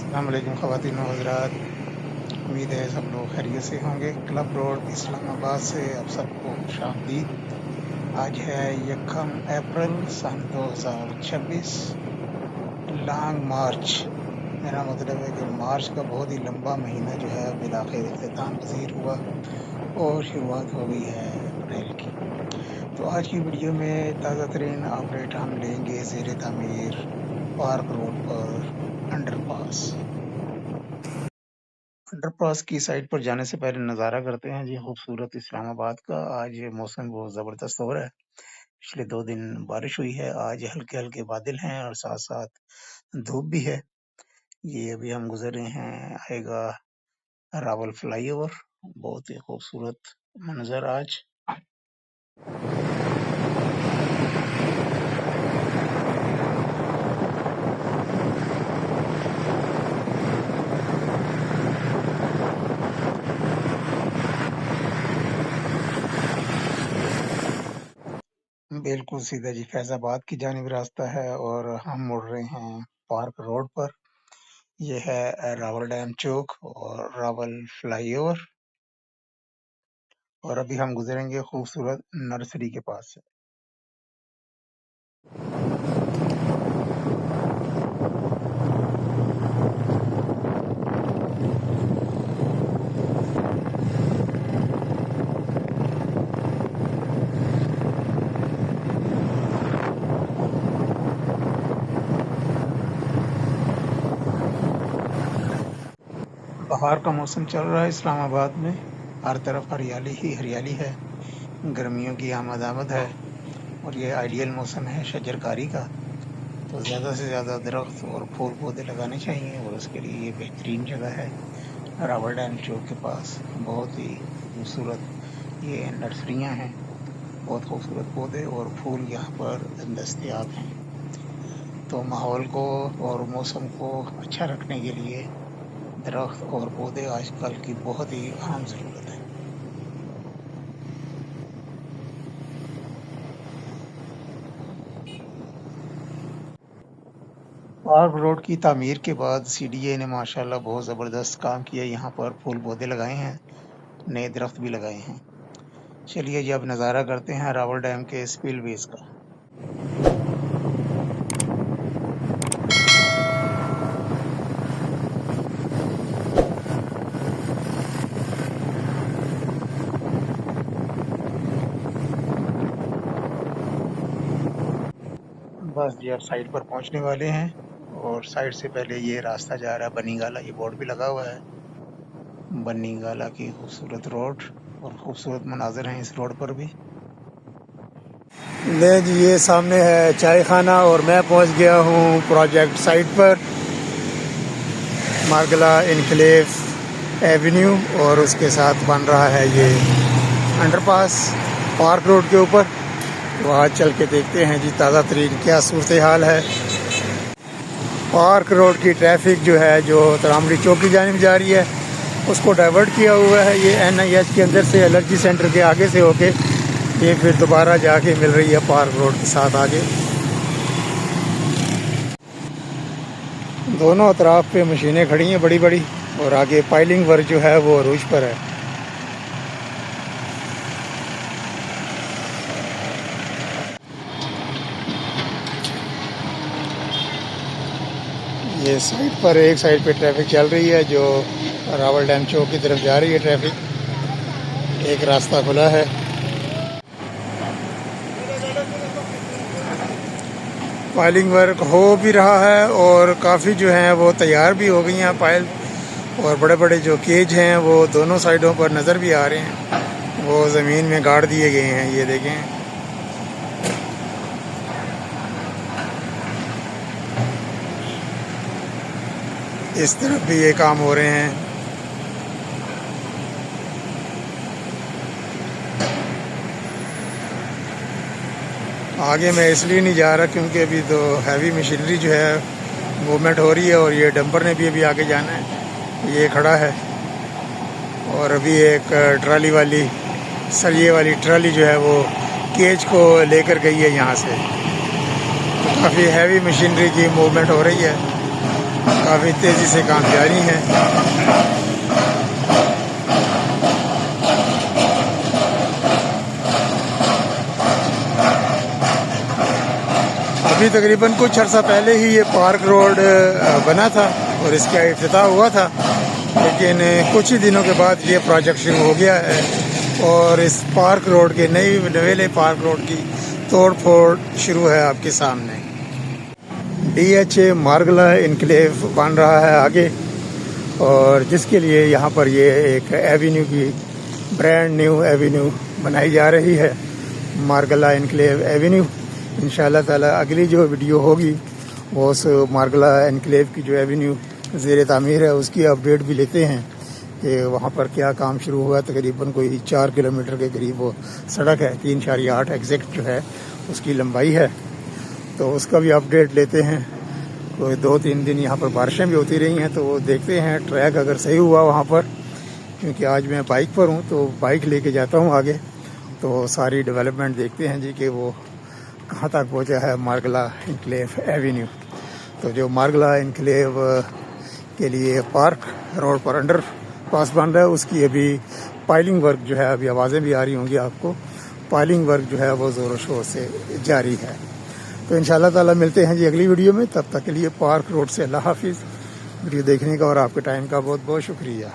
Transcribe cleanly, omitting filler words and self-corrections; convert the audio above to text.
अस्सलाम वालेकुम ख़वातीन व हज़रात। उम्मीद है सब लोग खैरियत से होंगे। क्लब रोड इस्लामाबाद से आप सबको खुशामदीद। आज है यकम अप्रैल सन 2026, लॉन्ग मार्च। मेरा मतलब है कि मार्च का बहुत ही लंबा महीना जो है बिलाखिर इख्तिताम पज़ीर हुआ और शुरुआत हो गई है अप्रैल की। तो आज की वीडियो में ताज़ा तरीन अपडेट हम लेंगे ज़ेर तामीर पार्क रोड पर अंडरपास। अंडरपास की साइट पर जाने से पहले नज़ारा करते हैं जी खूबसूरत इस्लामाबाद का। आज मौसम बहुत ज़बरदस्त हो रहा है। पिछले 2 दिन बारिश हुई है, आज हल्के-हल्के बादल हैं और साथ-साथ धूप भी है। ये अभी हम गुज़र रहे हैं आएगा रावल फ्लाईओवर, बहुत ही खूबसूरत मंज़र आज। बिल्कुल सीधा जी फैज़ाबाद की जानिब रास्ता है और हम मुड़ रहे हैं पार्क रोड पर। ये है रावल डैम चौक और रावल फ्लाईओवर और अभी हम गुजरेंगे खूबसूरत नर्सरी के पास से। बहार का मौसम चल रहा है इस्लामाबाद में, हर तरफ हरियाली ही हरियाली है। गर्मियों की आमद है और ये आइडियल मौसम है शजरकारी का। तो ज़्यादा से ज़्यादा दरख्त और फूल पौधे लगाने चाहिए और उसके लिए ये बेहतरीन जगह है। रावल डैम चौक के पास बहुत ही खूबसूरत ये नर्सरियाँ हैं, बहुत खूबसूरत पौधे और फूल यहाँ पर दस्तयाब हैं। तो माहौल को और मौसम को अच्छा रखने के लिए दरख्त और पौधे आजकल की बहुत ही अहम ज़रूरत है। पार्क रोड की तामीर के बाद सीडीए ने माशाल्लाह बहुत ज़बरदस्त काम किया, यहाँ पर फूल पौधे लगाए हैं, नए दरख्त भी लगाए हैं। चलिए जी अब नज़ारा करते हैं रावल डैम के स्पिलवेज का। बस जी अब साइड पर पहुंचने वाले हैं और साइड से पहले ये रास्ता जा रहा है बनीगाला, ये बोर्ड भी लगा हुआ है। बनीगाला की खूबसूरत रोड और खूबसूरत मनाजिर हैं इस रोड पर भी। ले जी ये सामने है चाय खाना और मैं पहुंच गया हूं प्रोजेक्ट साइट पर, मार्गला इनक्लेव एवेन्यू, और उसके साथ बन रहा है ये अंडरपास पार्क रोड के ऊपर। तो आज चल के देखते हैं जी ताज़ा तरीन क्या सूरत हाल है। पार्क रोड की ट्रैफिक जो है जो तरामड़ी चौक की जानिब जा रही है उसको डाइवर्ट किया हुआ है। ये NIH के अंदर से एलर्जी सेंटर के आगे से होके ये फिर दोबारा जाके मिल रही है पार्क रोड के साथ आगे। दोनों तरफ पे मशीनें खड़ी हैं बड़ी बड़ी और आगे पाइलिंग वर्क जो है वो अरूज पर है। ये साइड पर एक साइड पे ट्रैफिक चल रही है जो रावल डैम चौक की तरफ जा रही है ट्रैफिक, एक रास्ता खुला है। पाइलिंग वर्क हो भी रहा है और काफ़ी जो हैं वो तैयार भी हो गई हैं पाइल, और बड़े बड़े जो केज हैं वो दोनों साइडों पर नज़र भी आ रहे हैं, वो ज़मीन में गाड़ दिए गए हैं। ये देखें इस तरफ भी ये काम हो रहे हैं। आगे मैं इसलिए नहीं जा रहा क्योंकि अभी तो हैवी मशीनरी जो है मूवमेंट हो रही है और ये डंपर ने भी अभी आगे जाना है, ये खड़ा है। और अभी एक ट्राली वाली सरिये वाली ट्राली जो है वो केज को लेकर गई है यहाँ से। तो काफ़ी हैवी मशीनरी की मूवमेंट हो रही है। काफ़ी तेज़ी से काम जारी है। अभी तकरीबन कुछ अर्सा पहले ही ये पार्क रोड बना था और इसका इफ्तिताह हुआ था, लेकिन कुछ ही दिनों के बाद ये प्रोजेक्ट शुरू हो गया है और इस पार्क रोड के नवेले पार्क रोड की तोड़ फोड़ शुरू है आपके सामने। DHA मार्गला इनक्लेव बन रहा है आगे, और जिसके लिए यहाँ पर ये एक एवेन्यू की ब्रांड न्यू एवेन्यू बनाई जा रही है, मार्गला इनक्लेव एवेन्यू। इंशाल्लाह ताला अगली जो वीडियो होगी वो उस मार्गला इनक्लेव की जो एवेन्यू ज़ेर तामीर है उसकी अपडेट भी लेते हैं कि वहाँ पर क्या काम शुरू हुआ। तकरीबन कोई 4 किलोमीटर के करीब वो सड़क है, 3.8 एग्जैक्ट जो है उसकी लंबाई है, तो उसका भी अपडेट लेते हैं। कोई 2-3 दिन यहाँ पर बारिशें भी होती रही हैं, तो वो देखते हैं ट्रैक अगर सही हुआ वहाँ पर, क्योंकि आज मैं बाइक पर हूँ तो बाइक लेके जाता हूँ आगे, तो सारी डेवलपमेंट देखते हैं जी कि वो कहाँ तक पहुँचा है मार्गला इनक्लेव एवेन्यू। तो जो मार्गला इनक्लेव के लिए पार्क रोड पर अंडर पास बन रहा है उसकी अभी पाइलिंग वर्क जो है, अभी आवाज़ें भी आ रही होंगी आपको, पाइलिंग वर्क जो है वो ज़ोर शोर से जारी है। तो इंशाल्लाह ताला मिलते हैं जी अगली वीडियो में। तब तक के लिए पार्क रोड से अल्लाह हाफिज़। वीडियो देखने का और आपके टाइम का बहुत बहुत शुक्रिया।